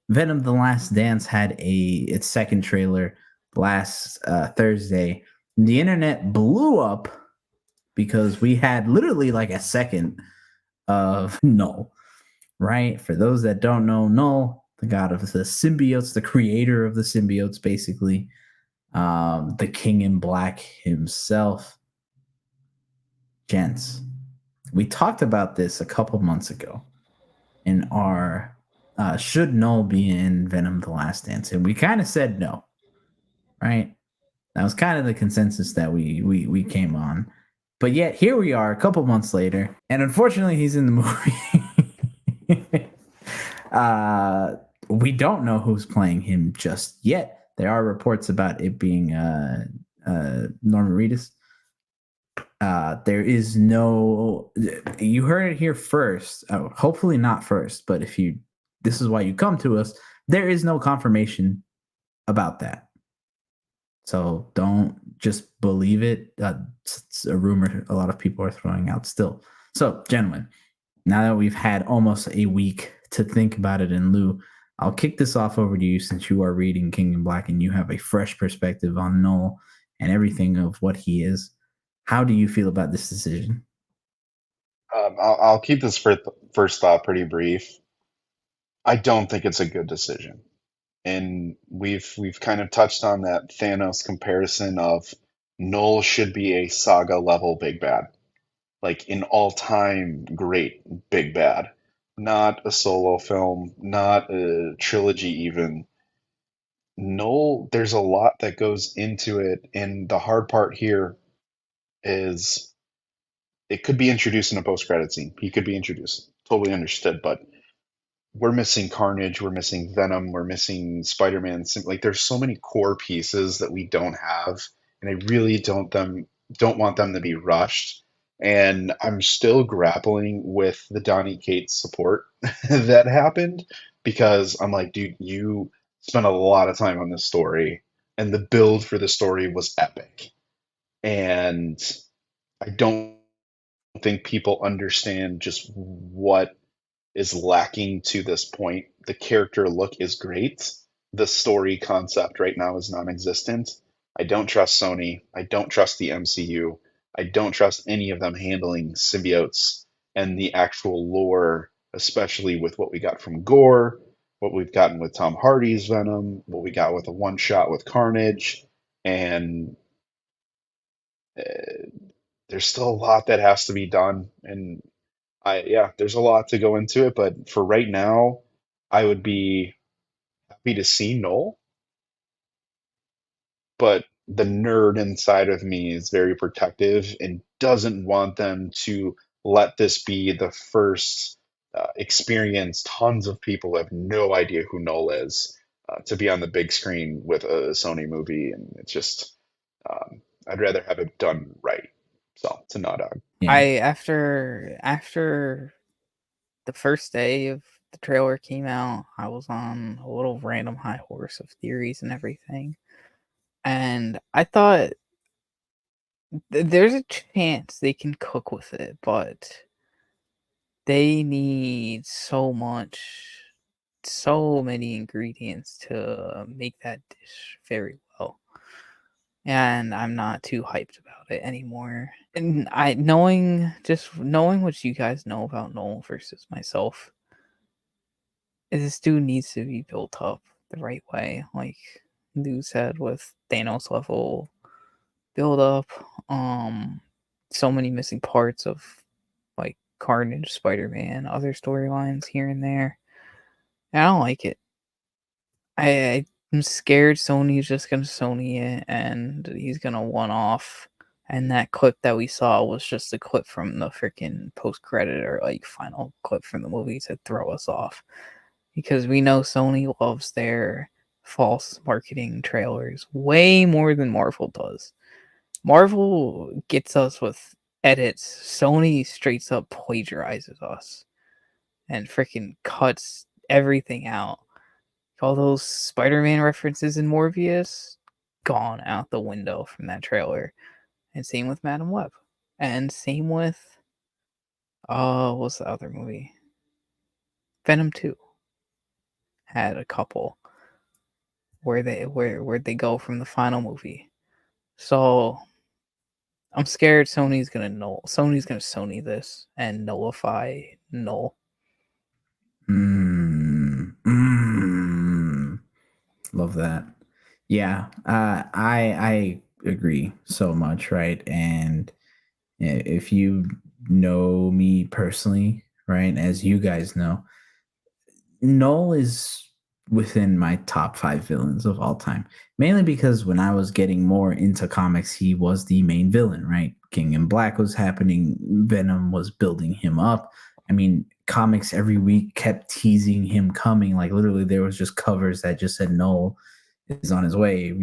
Venom: The Last Dance had its second trailer last Thursday. The internet blew up because we had literally like a second of Knull, right? For those that don't know, Knull, the god of the symbiotes, the creator of the symbiotes, basically, the King in Black himself. Gents, we talked about this a couple months ago in our should Knull be in Venom: The Last Dance, and we kind of said no, right? That was kind of the consensus that we came on. But yet here we are a couple months later, and unfortunately he's in the movie. We don't know who's playing him just yet. There are reports about it being Norman Reedus. There is no. You heard it here first. Hopefully not first, but if you, this is why you come to us. There is no confirmation about that. So don't just believe it. It's a rumor a lot of people are throwing out still. So, gentlemen, now that we've had almost a week to think about it in lieu, I'll kick this off over to you since you are reading King in Black and you have a fresh perspective on Knull and everything of what he is. How do you feel about this decision? I'll keep this first thought pretty brief. I don't think it's a good decision, and we've kind of touched on that Thanos comparison of Knull should be a saga level big bad, like an all time great big bad, not a solo film, not a trilogy even. Knull, there's a lot that goes into it, and the hard part here is it could be introduced in a post credit scene. He could be introduced, totally understood, but we're missing Carnage, we're missing Venom, we're missing Spider-Man. Like there's so many core pieces that we don't have, and I really don't want them to be rushed. And I'm still grappling with the Donny Cates support that happened because I'm like, dude, you spent a lot of time on this story, and the build for the story was epic. And I don't think people understand just what is lacking to this point. The character look is great. The story concept right now is non-existent. I don't trust Sony. I don't trust the MCU. I don't trust any of them handling symbiotes and the actual lore, especially with what we got from Gore, what we've gotten with Tom Hardy's Venom, what we got with a one shot with Carnage, and uh, there's still a lot that has to be done. And yeah, there's a lot to go into it, but for right now, I would be happy to see Noel, but the nerd inside of me is very protective and doesn't want them to let this be the first experience. Tons of people have no idea who Noel is to be on the big screen with a Sony movie, and it's just I'd rather have it done right. So it's a nod out. Yeah. After the first day of the trailer came out, I was on a little random high horse of theories and everything. And I thought there's a chance they can cook with it, but they need so many ingredients to make that dish very well. And I'm not too hyped about it anymore. And knowing what you guys know about Noel versus myself, this dude needs to be built up the right way, like Lou said, with Thanos level build up. So many missing parts of like Carnage, Spider-Man, other storylines here and there. I don't like it. I'm scared Sony's just gonna Sony it and he's gonna one off. And that clip that we saw was just a clip from the freaking post credit or like final clip from the movie to throw us off. Because we know Sony loves their false marketing trailers way more than Marvel does. Marvel gets us with edits. Sony straight up plagiarizes us and freaking cuts everything out. All those Spider-Man references in Morbius gone out the window from that trailer. And same with Madam Web. And same with what's the other movie? Venom 2. had a couple where they go from the final movie. So I'm scared Sony's gonna Sony this and nullify Knull. Love that. Yeah, I agree so much, right? And if you know me personally, right, as you guys know, Null is within my top 5 villains of all time. Mainly because when I was getting more into comics, he was the main villain, right? King in Black was happening, Venom was building him up. I mean, comics every week kept teasing him coming. Like literally, there was just covers that just said Null is on his way.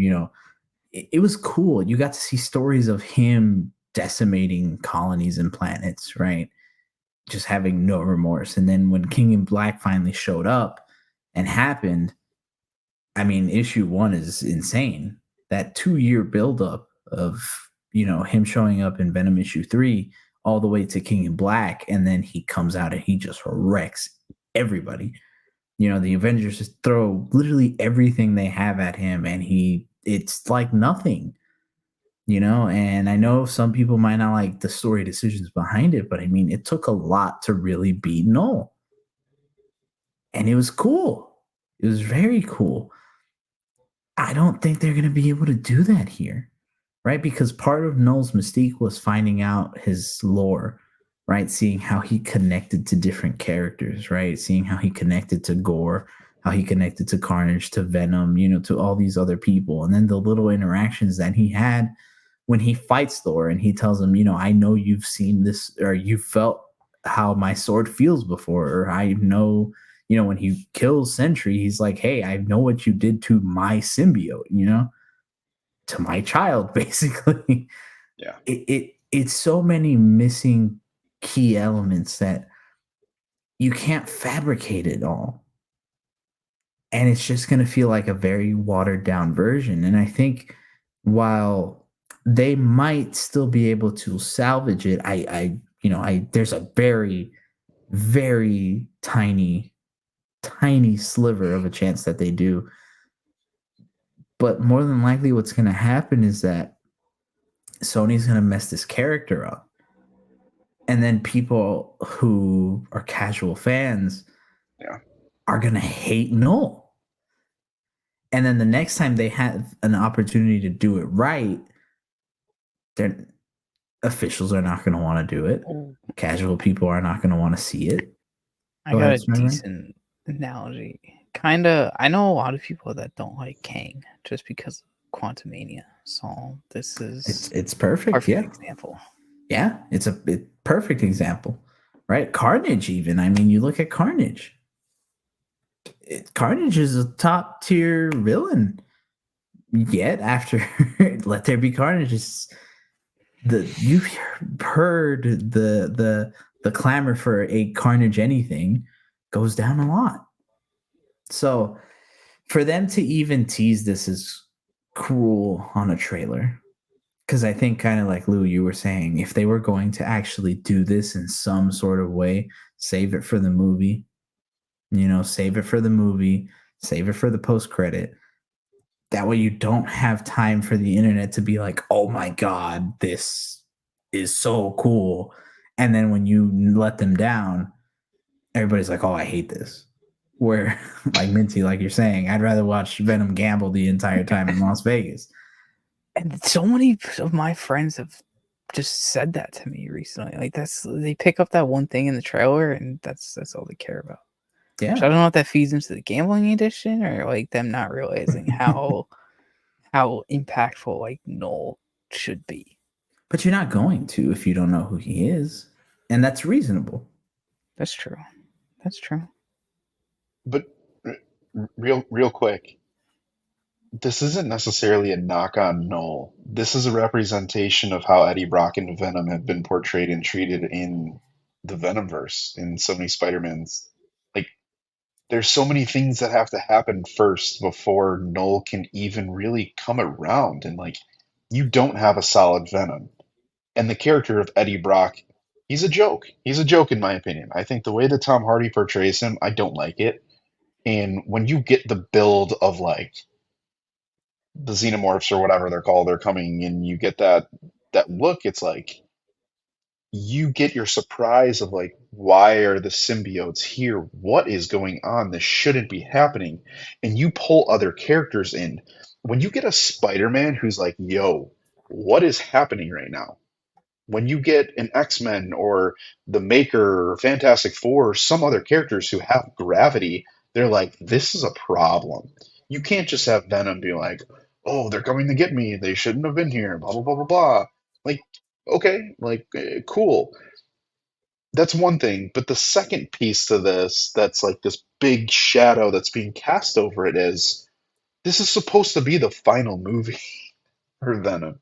It was cool. You got to see stories of him decimating colonies and planets, right? Just having no remorse. And then when King in Black finally showed up and happened, I mean, issue 1 is insane. That 2-year buildup of him showing up in Venom issue 3 all the way to King in Black, and then he comes out and he just wrecks everybody. The Avengers just throw literally everything they have at him, and it's like nothing. And I know some people might not like the story decisions behind it, but I mean, it took a lot to really beat Knull. And it was cool. It was very cool. I don't think they're going to be able to do that here, right? Because part of Knull's mystique was finding out his lore, right? Seeing how he connected to different characters, right? Seeing how he connected to Gore, how he connected to Carnage, to Venom, to all these other people. And then the little interactions that he had when he fights Thor and he tells him, I know you've seen this or you felt how my sword feels before, or I know, when he kills Sentry, he's like, hey, I know what you did to my symbiote, to my child, basically. Yeah. It's so many missing key elements that you can't fabricate it all. And it's just going to feel like a very watered down version. And I think while they might still be able to salvage it, there's a very, very tiny sliver of a chance that they do. But more than likely what's going to happen is that Sony's going to mess this character up. And then people who are casual fans are going to hate Knull. And then the next time they have an opportunity to do it right, their officials are not going to want to do it. Casual people are not going to want to see it. I got a decent analogy. I know a lot of people that don't like Kang just because of Quantumania. So this is it's perfect. Example. Yeah, it's a perfect example, right? Carnage, even. I mean, you look at Carnage. Carnage is a top tier villain. Yet after Let There Be Carnage, you've heard the clamor for a Carnage anything goes down a lot. So for them to even tease this is cruel on a trailer. Because I think, kind of like Lou, you were saying, if they were going to actually do this in some sort of way, save it for the movie, save it for the movie, save it for the post-credit. That way you don't have time for the internet to be like, oh my God, this is so cool. And then when you let them down, everybody's like, oh, I hate this. Where, like Minty, like you're saying, I'd rather watch Venom gamble the entire time in Las Vegas. And so many of my friends have just said that to me recently. Like they pick up that one thing in the trailer and that's all they care about. Yeah. So I don't know if that feeds into the gambling edition or like them not realizing how impactful like Knull should be. But you're not going to if you don't know who he is. And that's reasonable. That's true. That's true. But real quick, this isn't necessarily a knock on Knull. This is a representation of how Eddie Brock and Venom have been portrayed and treated in the Venomverse, in so many Spider-Mans. Like, there's so many things that have to happen first before Knull can even really come around. And, like, you don't have a solid Venom. And the character of Eddie Brock, he's a joke. He's a joke, in my opinion. I think the way that Tom Hardy portrays him, I don't like it. And when you get the build of like the xenomorphs or whatever they're called, they're coming, and you get that look, it's like you get your surprise of like, why are the symbiotes here? What is going on? This shouldn't be happening. And you pull other characters in. When you get a Spider-Man who's like, yo, what is happening right now? When you get an X-Men or the Maker or Fantastic Four or some other characters who have gravity, they're like, this is a problem. You can't just have Venom be like, oh, they're coming to get me. They shouldn't have been here. Blah blah blah blah blah. Like, okay, like cool. That's one thing. But the second piece to this, that's like this big shadow that's being cast over it, is this is supposed to be the final movie for Venom.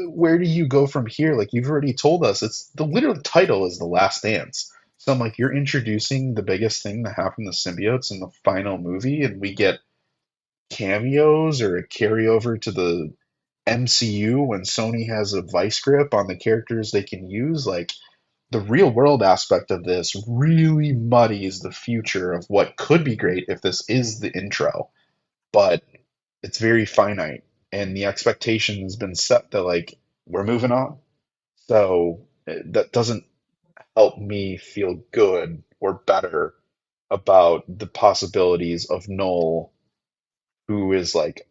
Where do you go from here? Like you've already told us, it's the literal title is The Last Dance. So I'm like, you're introducing the biggest thing to happen to symbiotes in the final movie, and we get cameos or a carryover to the MCU when Sony has a vice grip on the characters they can use. Like the real world aspect of this really muddies the future of what could be great if this is the intro, but it's very finite, and the expectation has been set that like we're moving on. So that doesn't help me feel good or better about the possibilities of Knull, who is like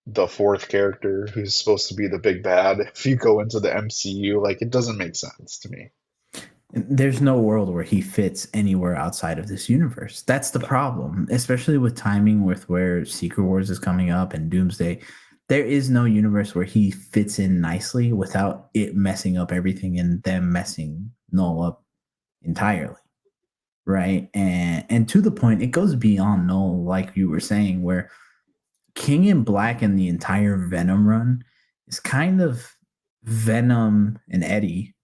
the fourth character who's supposed to be the big bad. If you go into the MCU, like it doesn't make sense to me. There's no world where he fits anywhere outside of this universe. That's the problem, especially with timing with where Secret Wars is coming up and Doomsday. There is no universe where he fits in nicely without it messing up everything and them messing Null up entirely. Right. And to the point, it goes beyond Null, like you were saying, where King in Black and the entire Venom run is kind of Venom and Eddie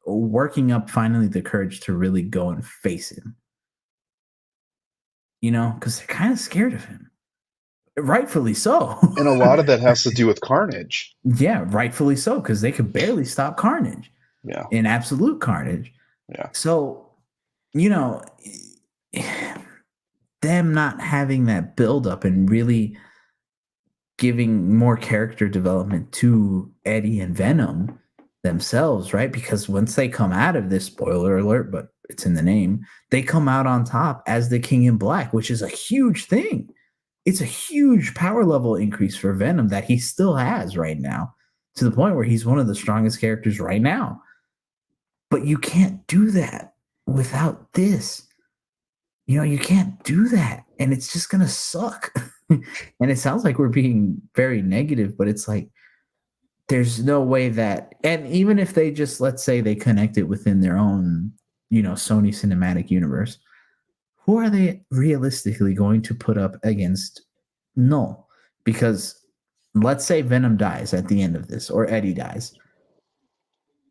working up finally the courage to really go and face him. You know, because they're kind of scared of him. Rightfully so. And a lot of that has to do with Carnage. Yeah, rightfully so, because they could barely stop Carnage. Yeah. In absolute Carnage. Yeah. So, you know, them not having that buildup and really giving more character development to Eddie and Venom themselves, right? Because once they come out of this, spoiler alert, but it's in the name, they come out on top as the King in Black, which is a huge thing. It's a huge power level increase for Venom that he still has right now, to the point where he's one of the strongest characters right now. But you can't do that without this. You know, you can't do that. And it's just going to suck. And it sounds like we're being very negative, but it's like, there's no way that, and even if they just, let's say they connect it within their own, you know, Sony cinematic universe, who are they realistically going to put up against Knull? Because let's say Venom dies at the end of this, or Eddie dies.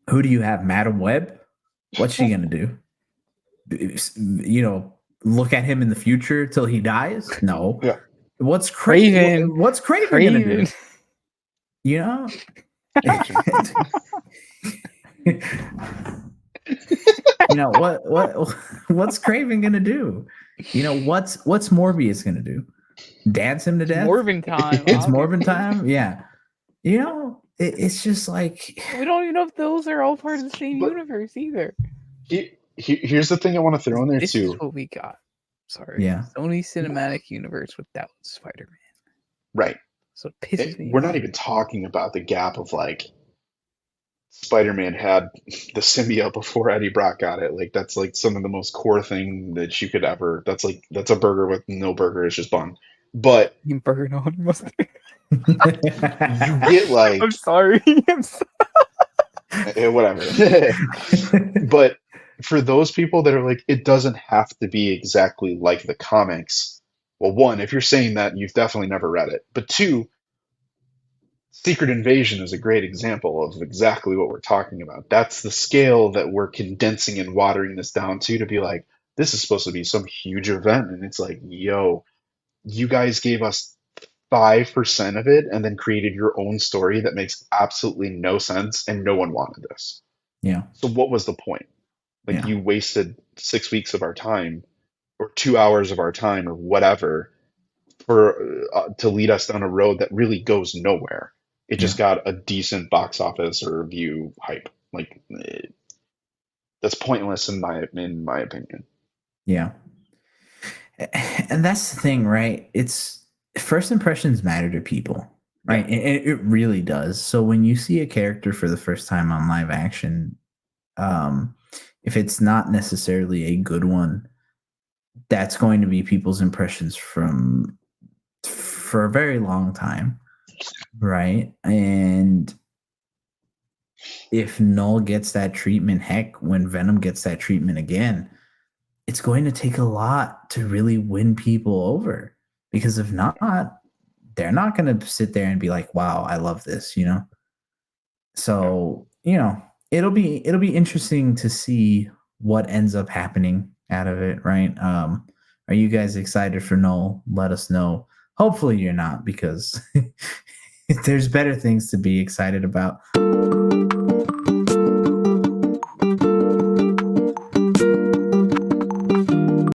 Who do you have? Madam Web? What's she going to do? You know, look at him in the future till he dies? No. Yeah. What's Craven? What's Craven going to do? You know? You know what's Craven gonna do? You know what's Morbius gonna do? Dance him to death? Morbin time. It's Morbin time. Yeah. You know, it's just like we don't even know if those are all part of the same universe either. Here's the thing I want to throw in there this too. This is what we got. Sorry. Yeah. Sony Cinematic Universe without Spider-Man. Right. So it pisses me We're off. not even talking about the gap of like Spider-Man had the symbiote before Eddie Brock got it. Like that's like some of the most core thing that you could ever. That's a burger with no burger. It's just bun. But you burger no honey mustard. You get like. I'm sorry. Whatever. But for those people that are like, it doesn't have to be exactly like the comics. Well, one, if you're saying that, you've definitely never read it. But two, Secret Invasion is a great example of exactly what we're talking about. That's the scale that we're condensing and watering this down to be like, this is supposed to be some huge event. And it's like, yo, you guys gave us 5% of it and then created your own story that makes absolutely no sense, and no one wanted this. Yeah. So what was the point? Like, you wasted 6 weeks of our time or 2 hours of our time or whatever for to lead us down a road that really goes nowhere. It Yeah. just got a decent box office or review hype. Like that's pointless in my opinion. Yeah. And that's the thing, right? It's first impressions matter to people, right? Yeah. It really does. So when you see a character for the first time on live action, um, if it's not necessarily a good one, that's going to be people's impressions from for a very long time, right? And if Knull gets that treatment, heck, when Venom gets that treatment again, it's going to take a lot to really win people over. Because if not, they're not going to sit there and be like, "Wow, I love this," you know. So it'll be interesting to see what ends up happening out of it, right? Are you guys excited for Knull? Let us know. Hopefully you're not, because there's better things to be excited about.